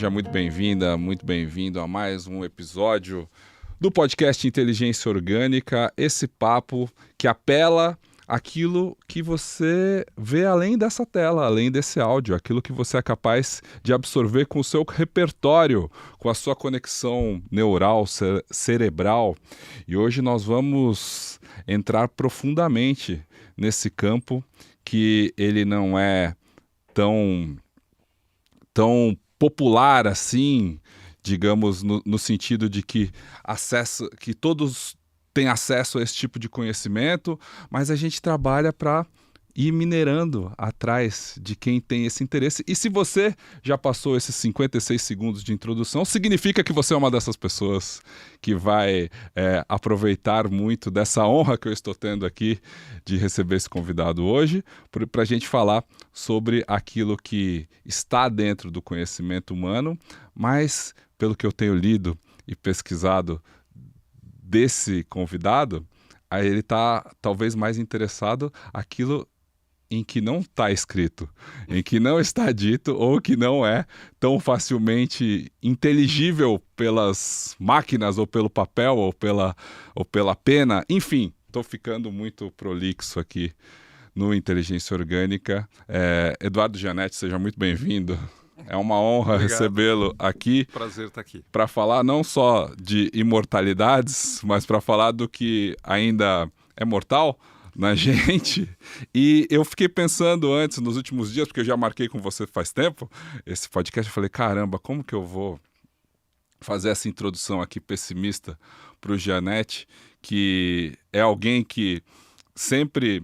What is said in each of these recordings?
Seja muito bem-vinda, muito bem-vindo a mais um episódio do podcast Inteligência Orgânica, esse papo que apela àquilo que você vê além dessa tela, além desse áudio, aquilo que você é capaz de absorver com o seu repertório, com a sua conexão neural, cerebral. E hoje nós vamos entrar profundamente nesse campo que ele não é tão popular assim, digamos, no sentido de que todos têm acesso a esse tipo de conhecimento, mas a gente trabalha para ir minerando atrás de quem tem esse interesse. E se você já passou esses 56 segundos de introdução, significa que você é uma dessas pessoas que vai aproveitar muito dessa honra que eu estou tendo aqui de receber esse convidado hoje, para a gente falar sobre aquilo que está dentro do conhecimento humano, mas pelo que eu tenho lido e pesquisado desse convidado, aí ele está talvez mais interessado naquilo em que não está escrito, em que não está dito ou que não é tão facilmente inteligível pelas máquinas ou pelo papel ou pela pena. Enfim, estou ficando muito prolixo aqui no Inteligência Orgânica. Eduardo Gianetti, seja muito bem-vindo. É uma honra recebê-lo aqui. Prazer estar aqui. Para falar não só de imortalidades, mas para falar do que ainda é mortal na gente. E eu fiquei pensando antes, nos últimos dias, porque eu já marquei com você faz tempo, esse podcast, eu falei, caramba, como que eu vou fazer essa introdução aqui pessimista para o Gianetti, que é alguém que sempre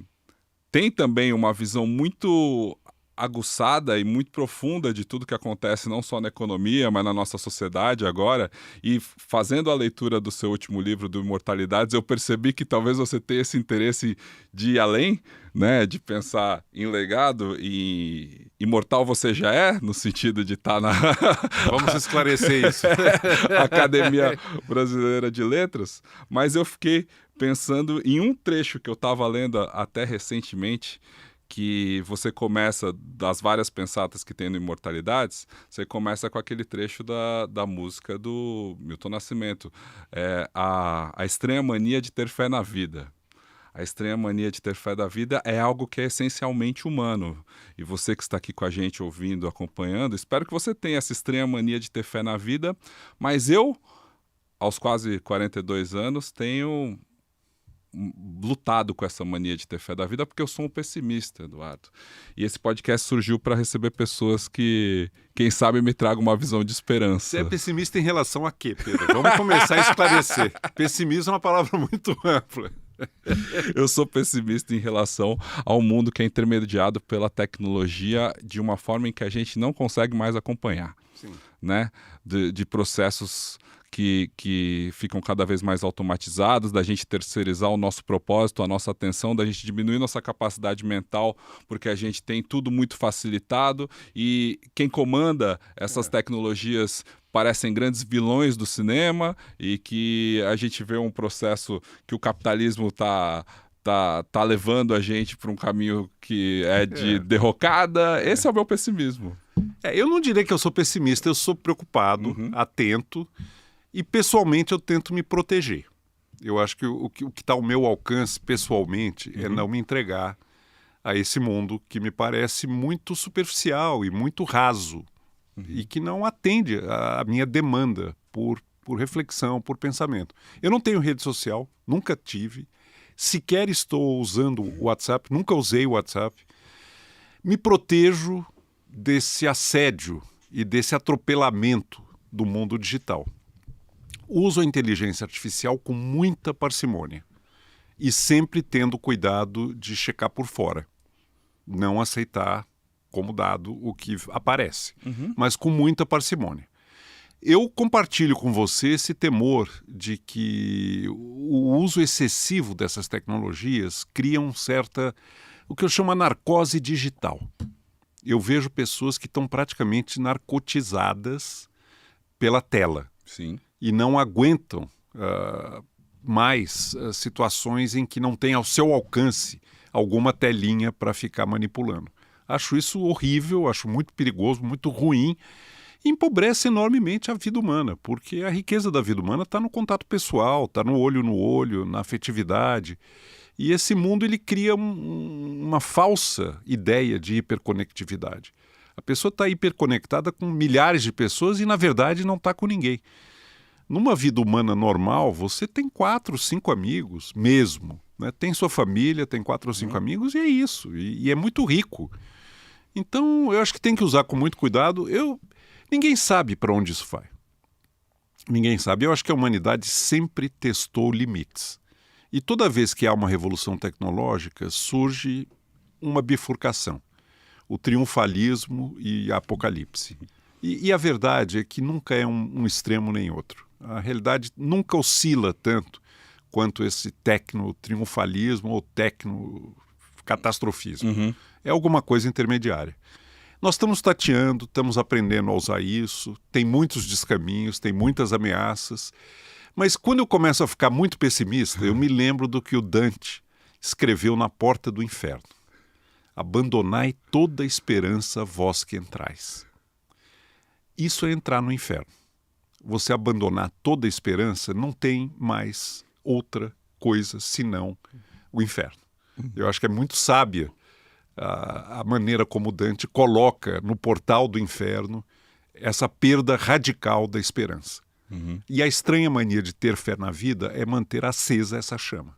tem também uma visão muito aguçada e muito profunda de tudo que acontece não só na economia, mas na nossa sociedade agora. E fazendo a leitura do seu último livro, do Imortalidades, eu percebi que talvez você tenha esse interesse de ir além, né? De pensar em legado, e imortal você já é, no sentido de estar na Vamos esclarecer isso. Academia Brasileira de Letras, mas eu fiquei pensando em um trecho que eu estava lendo até recentemente, que você começa, das várias pensatas que tem no Imortalidades, você começa com aquele trecho da música do Milton Nascimento, a estranha mania de ter fé na vida. A estranha mania de ter fé da vida é algo que é essencialmente humano. E você que está aqui com a gente, ouvindo, acompanhando, espero que você tenha essa estranha mania de ter fé na vida, mas eu, aos quase 42 anos, tenho lutado com essa mania de ter fé da vida, porque eu sou um pessimista, Eduardo. E esse podcast surgiu para receber pessoas que, quem sabe, me tragam uma visão de esperança. Você é pessimista em relação a quê, Pedro? Vamos começar a esclarecer. Pessimismo é uma palavra muito ampla. Eu sou pessimista em relação ao mundo que é intermediado pela tecnologia de uma forma em que a gente não consegue mais acompanhar. Sim. Né? De processos que ficam cada vez mais automatizados, da gente terceirizar o nosso propósito, a nossa atenção, da gente diminuir nossa capacidade mental, porque a gente tem tudo muito facilitado, e quem comanda essas tecnologias parecem grandes vilões do cinema, e que a gente vê um processo que o capitalismo tá levando a gente para um caminho que é de derrocada. Esse é o meu pessimismo. Eu não diria que eu sou pessimista, eu sou preocupado, atento, e pessoalmente eu tento me proteger. Eu acho que o que está ao meu alcance pessoalmente é não me entregar a esse mundo que me parece muito superficial e muito raso, e que não atende à minha demanda por reflexão, por pensamento. Eu não tenho rede social, nunca tive, sequer estou usando o WhatsApp, nunca usei o WhatsApp. Me protejo desse assédio e desse atropelamento do mundo digital. Uso a inteligência artificial com muita parcimônia e sempre tendo cuidado de checar por fora. Não aceitar como dado o que aparece, mas com muita parcimônia. Eu compartilho com você esse temor de que o uso excessivo dessas tecnologias cria o que eu chamo de narcose digital. Eu vejo pessoas que estão praticamente narcotizadas pela tela. Sim. E não aguentam mais situações em que não tem ao seu alcance alguma telinha para ficar manipulando. Acho isso horrível, acho muito perigoso, muito ruim. empobrece enormemente a vida humana, porque a riqueza da vida humana está no contato pessoal, está no olho, na afetividade. E esse mundo ele cria uma falsa ideia de hiperconectividade. A pessoa está hiperconectada com milhares de pessoas e, na verdade, não está com ninguém. Numa vida humana normal, você tem 4, 5 amigos mesmo. Né? Tem sua família, tem 4 ou 5 amigos e é isso. E é muito rico. Então, eu acho que tem que usar com muito cuidado. Ninguém sabe para onde isso vai. Ninguém sabe. Eu acho que a humanidade sempre testou limites. E toda vez que há uma revolução tecnológica, surge uma bifurcação. O triunfalismo e a apocalipse. E a verdade é que nunca é um extremo nem outro. A realidade nunca oscila tanto quanto esse tecno-triunfalismo ou tecno-catastrofismo. É alguma coisa intermediária. Nós estamos tateando, estamos aprendendo a usar isso, tem muitos descaminhos, tem muitas ameaças. Mas quando eu começo a ficar muito pessimista, eu me lembro do que o Dante escreveu na Porta do Inferno. Abandonai toda esperança, vós que entrais. Isso é entrar no inferno. Você abandonar toda esperança, não tem mais outra coisa senão o inferno. Eu acho que é muito sábia a maneira como Dante coloca no portal do inferno essa perda radical da esperança. E a estranha mania de ter fé na vida é manter acesa essa chama.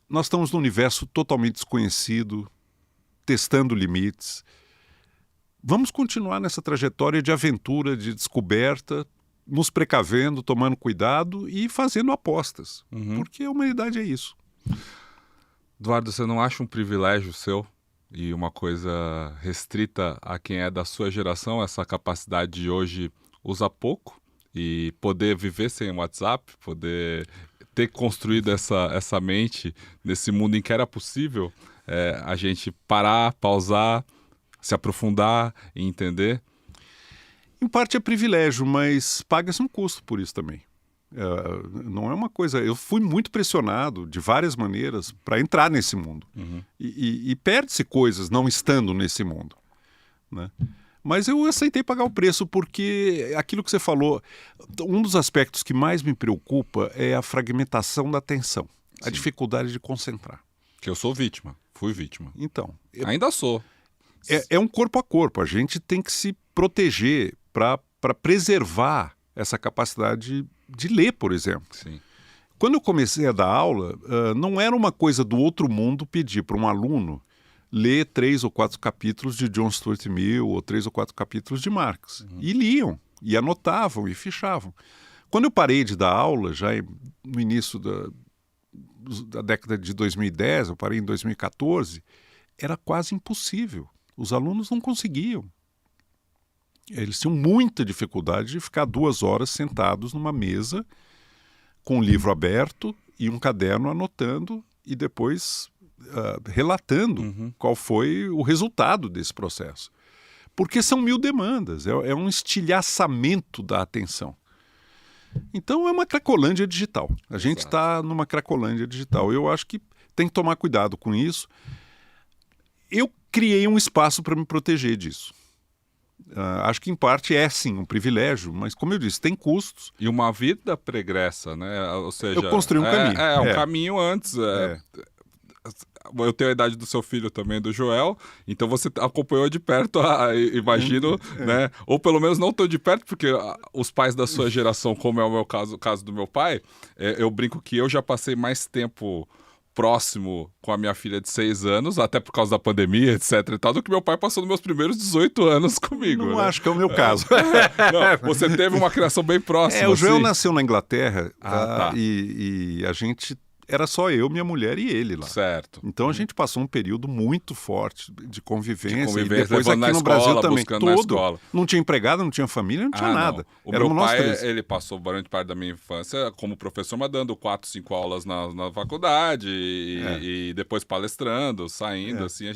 Nós estamos num universo totalmente desconhecido, testando limites. Vamos continuar nessa trajetória de aventura, de descoberta, nos precavendo, tomando cuidado e fazendo apostas. Porque a humanidade é isso. Eduardo, você não acha um privilégio seu e uma coisa restrita a quem é da sua geração, essa capacidade de hoje usar pouco e poder viver sem WhatsApp, poder ter construído essa mente nesse mundo em que era possível a gente parar, pausar, se aprofundar e entender? Em parte é privilégio, mas paga-se um custo por isso também. Não é uma coisa... Eu fui muito pressionado de várias maneiras para entrar nesse mundo. E perde-se coisas não estando nesse mundo, né? Mas eu aceitei pagar o preço porque aquilo que você falou, um dos aspectos que mais me preocupa é a fragmentação da atenção, a dificuldade de concentrar. Que eu sou vítima, fui vítima. Então, ainda sou. É um corpo a corpo, a gente tem que se proteger para preservar essa capacidade de ler, por exemplo. Sim. Quando eu comecei a dar aula, não era uma coisa do outro mundo pedir para um aluno ler 3 ou 4 capítulos de John Stuart Mill ou 3 ou 4 capítulos de Marx. E liam, e anotavam, e fichavam. Quando eu parei de dar aula, já no início da década de 2010, eu parei em 2014, era quase impossível. Os alunos não conseguiam. Eles tinham muita dificuldade de ficar 2 horas sentados numa mesa com um livro aberto e um caderno anotando e depois relatando qual foi o resultado desse processo. Porque são 1000 demandas, é um estilhaçamento da atenção. Então é uma cracolândia digital. A gente está numa cracolândia digital. Eu acho que tem que tomar cuidado com isso. Eu criei um espaço para me proteger disso. Acho que em parte é sim um privilégio, mas como eu disse, tem custos. E uma vida pregressa, né? Ou seja, eu construí um caminho. Um caminho antes. Eu tenho a idade do seu filho também, do Joel, então você acompanhou de perto, imagino, né? Ou pelo menos não tão de perto, porque os pais da sua geração, como é o caso do meu pai, eu brinco que eu já passei mais tempo próximo com a minha filha de 6 anos, até por causa da pandemia, etc. e tal, do que meu pai passou nos meus primeiros 18 anos comigo. Não né? acho que é o meu caso. Não, você teve uma criação bem próxima. O Joel assim. nasceu na Inglaterra tá. e a gente... Era só eu, minha mulher e ele lá. Certo. Então a gente passou um período muito forte de convivência. E depois aqui no Brasil também. Todo. Não tinha empregado, não tinha família, não tinha nada. O meu pai, ele passou grande parte da minha infância como professor, mas dando 4, 5 aulas na faculdade e depois palestrando, saindo, assim.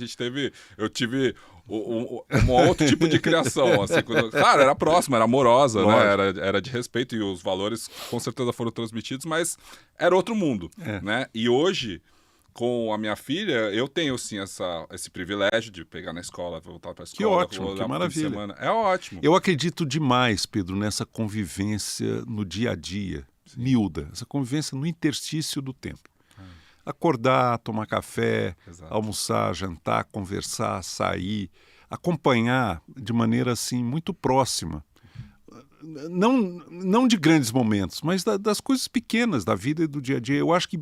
Eu tive um outro tipo de criação, assim. Claro, era próxima, era amorosa, né? Era de respeito e os valores com certeza foram transmitidos, mas era outro mundo, né? E hoje, com a minha filha, eu tenho sim esse privilégio de pegar na escola, voltar para a escola. Que ótimo, olhar que pro fim de maravilha. semana. É ótimo. Eu acredito demais, Pedro, nessa convivência no dia a dia, miúda, essa convivência no interstício do tempo. Acordar, tomar café, Exato. almoçar, jantar, conversar, sair, acompanhar de maneira assim muito próxima. Não de grandes momentos, mas das coisas pequenas da vida e do dia a dia. Eu acho que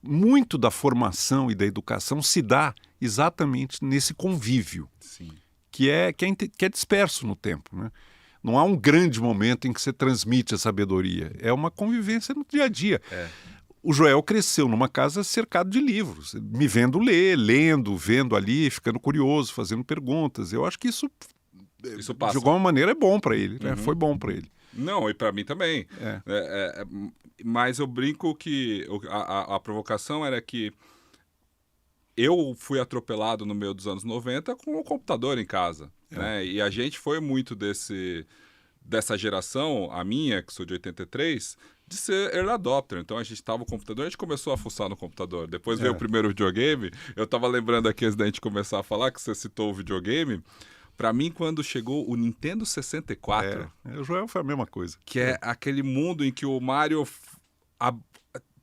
muito da formação e da educação se dá exatamente nesse convívio, Sim. que é disperso no tempo, né? Não há um grande momento em que você transmite a sabedoria. É uma convivência no dia a dia. O Joel cresceu numa casa cercado de livros, me vendo ler, lendo, vendo ali, ficando curioso, fazendo perguntas. Eu acho que isso passa. de alguma maneira é bom para ele, né? Foi bom para ele. Não, e para mim também. Mas eu brinco que a provocação era que eu fui atropelado no meio dos anos 90 com o computador em casa. Né? E a gente foi muito dessa geração, a minha, que sou de 83, de ser early adopter. Então a gente tava no computador, a gente começou a fuçar no computador. Depois veio o primeiro videogame. Eu tava lembrando aqui, antes da gente começar a falar, que você citou o videogame. Pra mim, quando chegou o Nintendo 64... O Joel foi a mesma coisa. Que é aquele mundo em que o Mario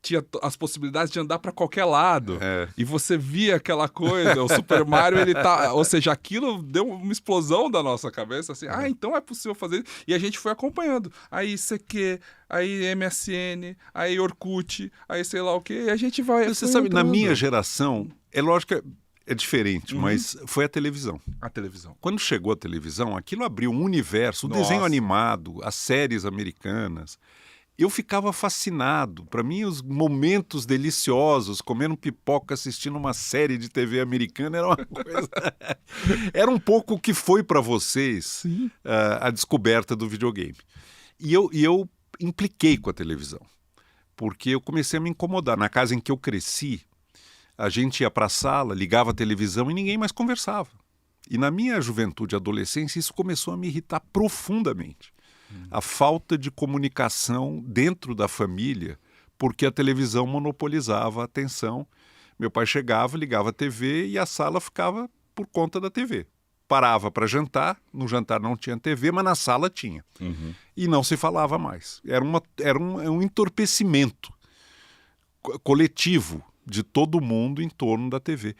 tinha as possibilidades de andar pra qualquer lado. E você via aquela coisa, o Super Mario, ele tá... Ou seja, aquilo deu uma explosão da nossa cabeça, assim, então é possível fazer isso. E a gente foi acompanhando. Aí ICQ, aí MSN, aí Orkut, aí sei lá o quê, e a gente vai... Você sabe, na minha geração, é lógico que é diferente, mas foi a televisão. A televisão. Quando chegou a televisão, aquilo abriu um universo, o desenho animado, as séries americanas. Eu ficava fascinado. Para mim, os momentos deliciosos, comendo pipoca, assistindo uma série de TV americana, era uma coisa... Era um pouco o que foi para vocês a descoberta do videogame. E eu impliquei com a televisão, porque eu comecei a me incomodar. Na casa em que eu cresci, a gente ia para a sala, ligava a televisão e ninguém mais conversava. E na minha juventude e adolescência, isso começou a me irritar profundamente. A falta de comunicação dentro da família, porque a televisão monopolizava a atenção. Meu pai chegava, ligava a TV e a sala ficava por conta da TV. Parava para jantar, no jantar não tinha TV, mas na sala tinha. E não se falava mais. Era um entorpecimento coletivo de todo mundo em torno da TV.